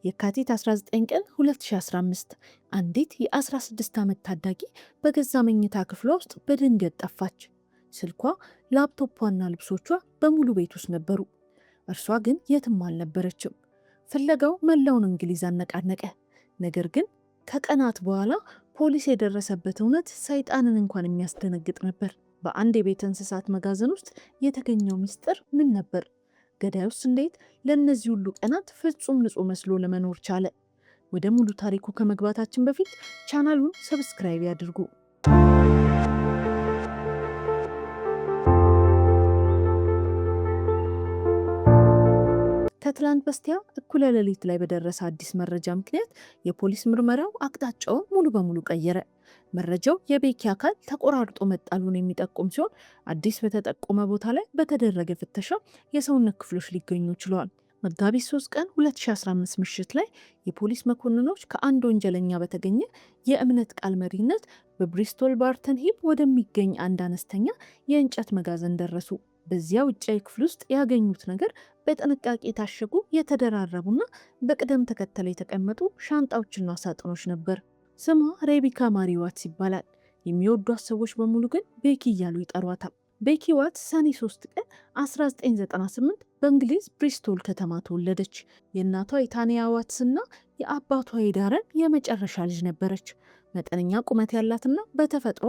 የካቲት 19 ቀን 2015 አንዲት የ16 ዓመት ታዳጊ በገዛ መኝታ ክፍሏ ውስጥ በድንገት ጠፋች። ስልኳ፣ ላፕቶፑና ልብሶቿ በሙሉ ቤት ውስጥ ነበሩ። እርሷ ግን የትም አልነበረችም። ፍለጋው መላውን እንግሊዝ አነቃነቀ። ነገር ግን ከቀናት በኋላ ፖሊስ የደረሰበት እውነት ሰይጣንን እንኳን የሚያስደነግጥ ነበር። በአንድ የቤተ እንስሳት መጋዘን ውስጥ የተገኘው ምስጢር ምን ነበር? ገዳዩስ እንዴት ለእነዚህ ሁሉ ቀናት ፍጹም ንጹህ መስሎ ለመኖር ቻለ? ወደ ሙሉ ታሪኩ ከመግባታችን በፊት ቻናሉን ሰብስክራይብ ያድርጉ። ከትላንት በስቲያ እኩለ ሌሊት ላይ በደረሰ አዲስ መረጃ ምክንያት የፖሊስ ምርመራው አቅጣጫውን ሙሉ በሙሉ ቀየረ። መረጃው የቤኪ አካል ተቆራርጦ መጣሉን የሚጠቁም ሲሆን አዲስ በተጠቆመ ቦታ ላይ በተደረገ ፍተሻ የሰውነት ክፍሎች ሊገኙ ችለዋል። መጋቢት 3 ቀን 2015 ምሽት ላይ የፖሊስ መኮንኖች ከአንድ ወንጀለኛ በተገኘ የእምነት ቃል መሪነት በብሪስቶል ባርተን ሂፕ ወደሚገኝ አንድ አነስተኛ የእንጨት መጋዘን ደረሱ። በዚያ ውጫዊ ክፍል ውስጥ ያገኙት ነገር በጥንቃቄ የታሸጉ የተደራረቡና በቅደም ተከተል የተቀመጡ ሻንጣዎችና ሳጥኖች ነበር። ስሟ ሬቢካ ማሪ ዋትስ ይባላል። የሚወዷት ሰዎች በሙሉ ግን ቤኪ እያሉ ይጠሯታል። ቤኪ ዋትስ ሰኔ 3 ቀን 1998 በእንግሊዝ ብሪስቶል ከተማ ተወለደች። የእናቷ የታንያ ዋትስ እና የአባቷ የዳረን የመጨረሻ ልጅ ነበረች። መጠነኛ ቁመት ያላትና በተፈጥሯ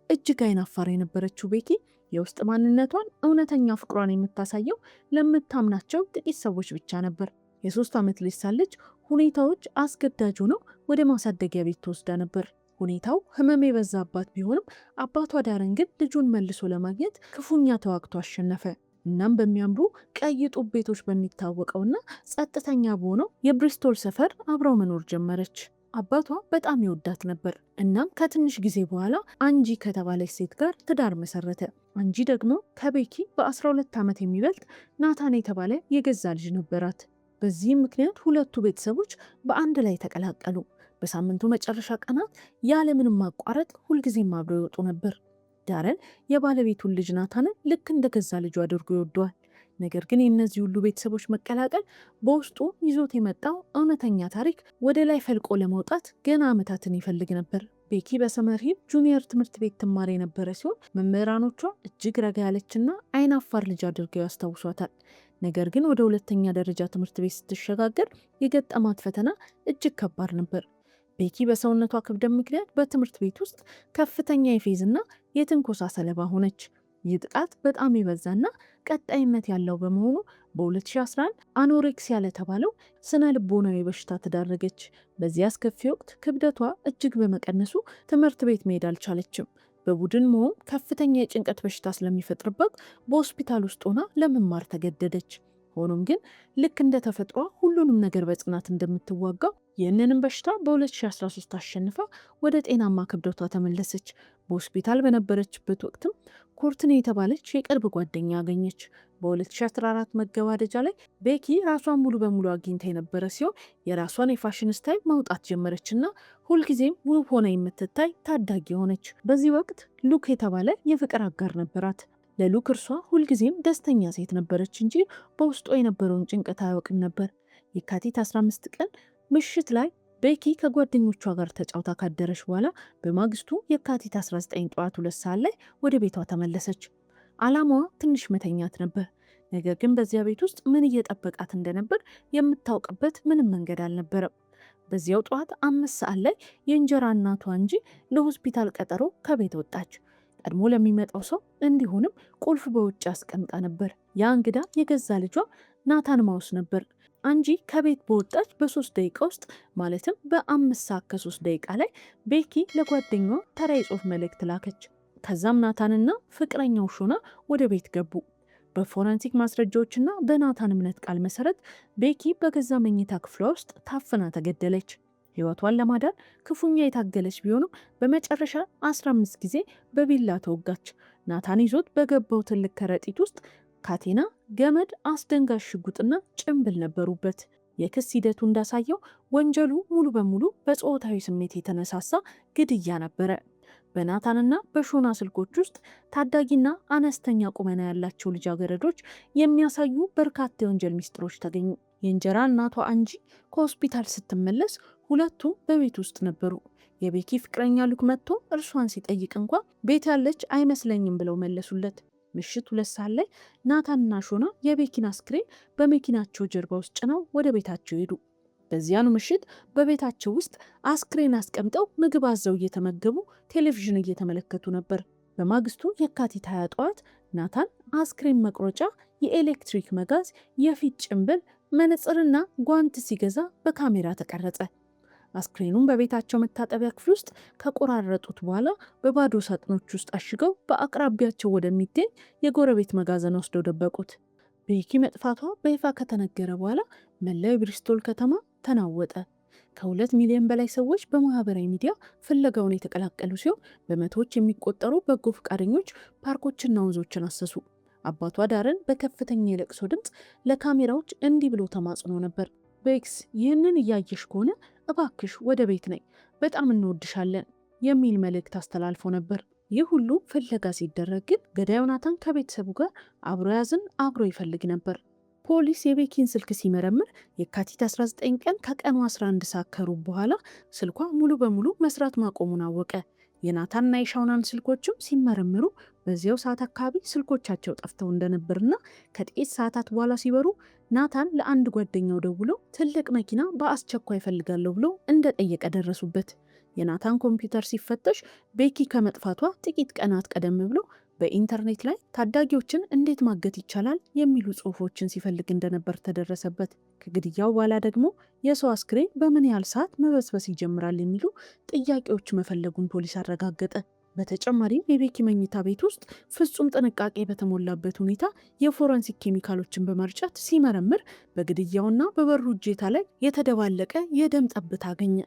እጅግ አይናፋር የነበረችው ቤኪ የውስጥ ማንነቷን፣ እውነተኛ ፍቅሯን የምታሳየው ለምታምናቸው ጥቂት ሰዎች ብቻ ነበር። የ3 ዓመት ልጅ ሳለች ሁኔታዎች አስገዳጅ ሆነው ወደ ማሳደጊያ ቤት ተወስዳ ነበር። ሁኔታው ህመም የበዛባት ቢሆንም አባቷ ዳረን ግን ልጁን መልሶ ለማግኘት ክፉኛ ተዋግቶ አሸነፈ። እናም በሚያምሩ ቀይ ጡብ ቤቶች በሚታወቀውና ጸጥተኛ በሆነው የብሪስቶል ሰፈር አብረው መኖር ጀመረች። አባቷ በጣም ይወዳት ነበር። እናም ከትንሽ ጊዜ በኋላ አንጂ ከተባለች ሴት ጋር ትዳር መሰረተ። አንጂ ደግሞ ከቤኪ በ12 ዓመት የሚበልጥ ናታን የተባለ የገዛ ልጅ ነበራት። በዚህም ምክንያት ሁለቱ ቤተሰቦች በአንድ ላይ ተቀላቀሉ። በሳምንቱ መጨረሻ ቀናት ያለምንም ማቋረጥ ሁልጊዜም አብረው ይወጡ ነበር። ዳረን የባለቤቱን ልጅ ናታንን ልክ እንደ ገዛ ልጁ አድርጎ ይወደዋል። ነገር ግን የእነዚህ ሁሉ ቤተሰቦች መቀላቀል በውስጡ ይዞት የመጣው እውነተኛ ታሪክ ወደ ላይ ፈልቆ ለመውጣት ገና ዓመታትን ይፈልግ ነበር። ቤኪ በሰመር ሂል ጁኒየር ትምህርት ቤት ትማር የነበረ ሲሆን መምህራኖቿ እጅግ ረጋ ያለችና አይናፋር ልጅ አድርገው ያስታውሷታል። ነገር ግን ወደ ሁለተኛ ደረጃ ትምህርት ቤት ስትሸጋገር የገጠማት ፈተና እጅግ ከባድ ነበር። ቤኪ በሰውነቷ ክብደት ምክንያት በትምህርት ቤት ውስጥ ከፍተኛ የፌዝና የትንኮሳ ሰለባ ሆነች። ይህ ጥቃት በጣም የበዛና ቀጣይነት ያለው በመሆኑ በ2011 አኖሬክሲያ ለተባለው ስነ ልቦናዊ በሽታ ተዳረገች። በዚህ አስከፊ ወቅት ክብደቷ እጅግ በመቀነሱ ትምህርት ቤት መሄድ አልቻለችም። በቡድን መሆን ከፍተኛ የጭንቀት በሽታ ስለሚፈጥርባት በሆስፒታል ውስጥ ሆና ለመማር ተገደደች። ሆኖም ግን ልክ እንደ ተፈጥሯ ሁሉንም ነገር በጽናት እንደምትዋጋው ይህንንም በሽታ በ2013 አሸንፋ ወደ ጤናማ ክብደቷ ተመለሰች። በሆስፒታል በነበረችበት ወቅትም ኮርትኔ የተባለች የቅርብ ጓደኛ አገኘች። በ2014 መገባደጃ ላይ ቤኪ ራሷን ሙሉ በሙሉ አግኝታ የነበረ ሲሆን የራሷን የፋሽን ስታይል ማውጣት ጀመረችና ሁልጊዜም ውብ ሆና የምትታይ ታዳጊ ሆነች። በዚህ ወቅት ሉክ የተባለ የፍቅር አጋር ነበራት። ለሉክ እርሷ ሁልጊዜም ደስተኛ ሴት ነበረች እንጂ በውስጧ የነበረውን ጭንቀት አያውቅም ነበር። የካቲት 15 ቀን ምሽት ላይ ቤኪ ከጓደኞቿ ጋር ተጫውታ ካደረች በኋላ በማግስቱ የካቲት 19 ጠዋት 2 ሰዓት ላይ ወደ ቤቷ ተመለሰች። ዓላማዋ ትንሽ መተኛት ነበር። ነገር ግን በዚያ ቤት ውስጥ ምን እየጠበቃት እንደነበር የምታውቅበት ምንም መንገድ አልነበረም። በዚያው ጠዋት 5 ሰዓት ላይ የእንጀራ እናቷ እንጂ ለሆስፒታል ቀጠሮ ከቤት ወጣች። ቀድሞ ለሚመጣው ሰው እንዲሆንም ቁልፍ በውጭ አስቀምጣ ነበር። ያ እንግዳ የገዛ ልጇ ናታን ማውስ ነበር። አንጂ ከቤት በወጣች በ3 ደቂቃ ውስጥ ማለትም በ5 ሰዓት ከ3 ደቂቃ ላይ ቤኪ ለጓደኛዋ ተራ የጽሑፍ መልእክት ላከች። ከዛም ናታንና ፍቅረኛው ሾና ወደ ቤት ገቡ። በፎረንሲክ ማስረጃዎችና በናታን እምነት ቃል መሰረት ቤኪ በገዛ መኝታ ክፍሏ ውስጥ ታፍና ተገደለች። ሕይወቷን ለማዳን ክፉኛ የታገለች ቢሆንም በመጨረሻ 15 ጊዜ በቢላ ተወጋች። ናታን ይዞት በገባው ትልቅ ከረጢት ውስጥ ካቴና፣ ገመድ፣ አስደንጋጭ ሽጉጥና ጭንብል ነበሩበት። የክስ ሂደቱ እንዳሳየው ወንጀሉ ሙሉ በሙሉ በጾታዊ ስሜት የተነሳሳ ግድያ ነበረ። በናታንና በሾና ስልኮች ውስጥ ታዳጊና አነስተኛ ቁመና ያላቸው ልጃገረዶች የሚያሳዩ በርካታ የወንጀል ሚስጥሮች ተገኙ። የእንጀራ እናቷ አንጂ ከሆስፒታል ስትመለስ ሁለቱም በቤት ውስጥ ነበሩ። የቤኪ ፍቅረኛ ሉክ መጥቶ እርሷን ሲጠይቅ እንኳ ቤት ያለች አይመስለኝም ብለው መለሱለት። ምሽት 2 ሰዓት ላይ ናታንና ሾና የቤኪን አስክሬን በመኪናቸው ጀርባ ውስጥ ጭነው ወደ ቤታቸው ሄዱ። በዚያኑ ምሽት በቤታቸው ውስጥ አስክሬን አስቀምጠው ምግብ አዘው እየተመገቡ ቴሌቪዥን እየተመለከቱ ነበር። በማግስቱ የካቲት 20 ጠዋት ናታን አስክሬን መቁረጫ፣ የኤሌክትሪክ መጋዝ፣ የፊት ጭንብል፣ መነጽርና ጓንት ሲገዛ በካሜራ ተቀረጸ። አስክሬኑን በቤታቸው መታጠቢያ ክፍል ውስጥ ከቆራረጡት በኋላ በባዶ ሳጥኖች ውስጥ አሽገው በአቅራቢያቸው ወደሚገኝ የጎረቤት መጋዘን ወስደው ደበቁት። ቤኪ መጥፋቷ በይፋ ከተነገረ በኋላ መላው የብሪስቶል ከተማ ተናወጠ። ከ2 ሚሊዮን በላይ ሰዎች በማህበራዊ ሚዲያ ፍለጋውን የተቀላቀሉ ሲሆን በመቶዎች የሚቆጠሩ በጎ ፈቃደኞች ፓርኮችና ወንዞችን አሰሱ። አባቷ ዳረን በከፍተኛ የለቅሶ ድምፅ ለካሜራዎች እንዲህ ብሎ ተማጽኖ ነበር። ቤክስ ይህንን እያየሽ ከሆነ እባክሽ ወደ ቤት ነይ፣ በጣም እንወድሻለን የሚል መልእክት አስተላልፎ ነበር። ይህ ሁሉ ፍለጋ ሲደረግ ግን ገዳዩ ናታን ከቤተሰቡ ጋር አብሮ ያዝን አብሮ ይፈልግ ነበር። ፖሊስ የቤኪን ስልክ ሲመረምር የካቲት 19 ቀን ከቀኑ 11 ሰዓት ከሩብ በኋላ ስልኳ ሙሉ በሙሉ መስራት ማቆሙን አወቀ። የናታንና የሻውናን ስልኮችም ሲመረምሩ በዚያው ሰዓት አካባቢ ስልኮቻቸው ጠፍተው እንደነበርና ከጥቂት ሰዓታት በኋላ ሲበሩ ናታን ለአንድ ጓደኛው ደውሎ ትልቅ መኪና በአስቸኳይ እፈልጋለሁ ብሎ እንደጠየቀ ደረሱበት። የናታን ኮምፒውተር ሲፈተሽ ቤኪ ከመጥፋቷ ጥቂት ቀናት ቀደም ብሎ በኢንተርኔት ላይ ታዳጊዎችን እንዴት ማገት ይቻላል የሚሉ ጽሑፎችን ሲፈልግ እንደነበር ተደረሰበት። ከግድያው በኋላ ደግሞ የሰው አስክሬን በምን ያህል ሰዓት መበስበስ ይጀምራል የሚሉ ጥያቄዎች መፈለጉን ፖሊስ አረጋገጠ። በተጨማሪም የቤኪ መኝታ ቤት ውስጥ ፍጹም ጥንቃቄ በተሞላበት ሁኔታ የፎረንሲክ ኬሚካሎችን በመርጨት ሲመረምር በግድያውና በበሩ እጀታ ላይ የተደባለቀ የደም ጠብታ አገኘ።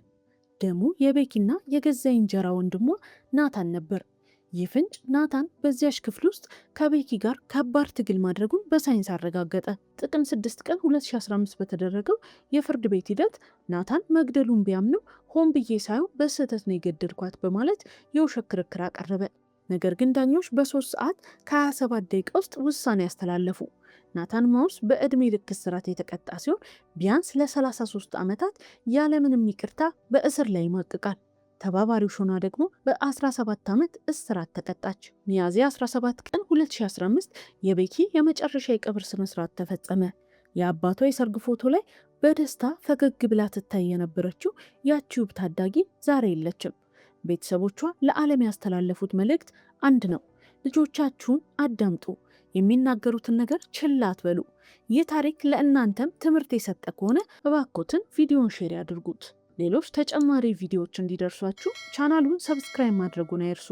ደሙ የቤኪና የገዛ እንጀራ ወንድሟ ናታን ነበር። ይህ ፍንጭ ናታን በዚያች ክፍል ውስጥ ከቤኪ ጋር ከባድ ትግል ማድረጉን በሳይንስ አረጋገጠ። ጥቅምት 6 ቀን 2015 በተደረገው የፍርድ ቤት ሂደት ናታን መግደሉን ቢያምንም ሆን ብዬ ሳይሆን በስህተት ነው የገደልኳት በማለት የውሸት ክርክር አቀረበ። ነገር ግን ዳኞች በ3 ሰዓት ከ27 ደቂቃ ውስጥ ውሳኔ ያስተላለፉ። ናታን ማውስ በዕድሜ ልክ እስራት የተቀጣ ሲሆን ቢያንስ ለ33 ዓመታት ያለምንም ይቅርታ በእስር ላይ ይማቅቃል። ተባባሪው ሾና ደግሞ በ17 ዓመት እስራት ተቀጣች። ሚያዝያ 17 ቀን 2015 የቤኪ የመጨረሻ የቀብር ስነስርዓት ተፈጸመ። የአባቷ የሰርግ ፎቶ ላይ በደስታ ፈገግ ብላ ትታይ የነበረችው ያቺ ውብ ታዳጊ ዛሬ የለችም። ቤተሰቦቿ ለዓለም ያስተላለፉት መልእክት አንድ ነው። ልጆቻችሁን አዳምጡ፣ የሚናገሩትን ነገር ችላ አትበሉ። ይህ ታሪክ ለእናንተም ትምህርት የሰጠ ከሆነ እባክዎትን ቪዲዮን ሼር ያድርጉት። ሌሎች ተጨማሪ ቪዲዮዎች እንዲደርሷችሁ ቻናሉን ሰብስክራይብ ማድረጉን አይርሱ።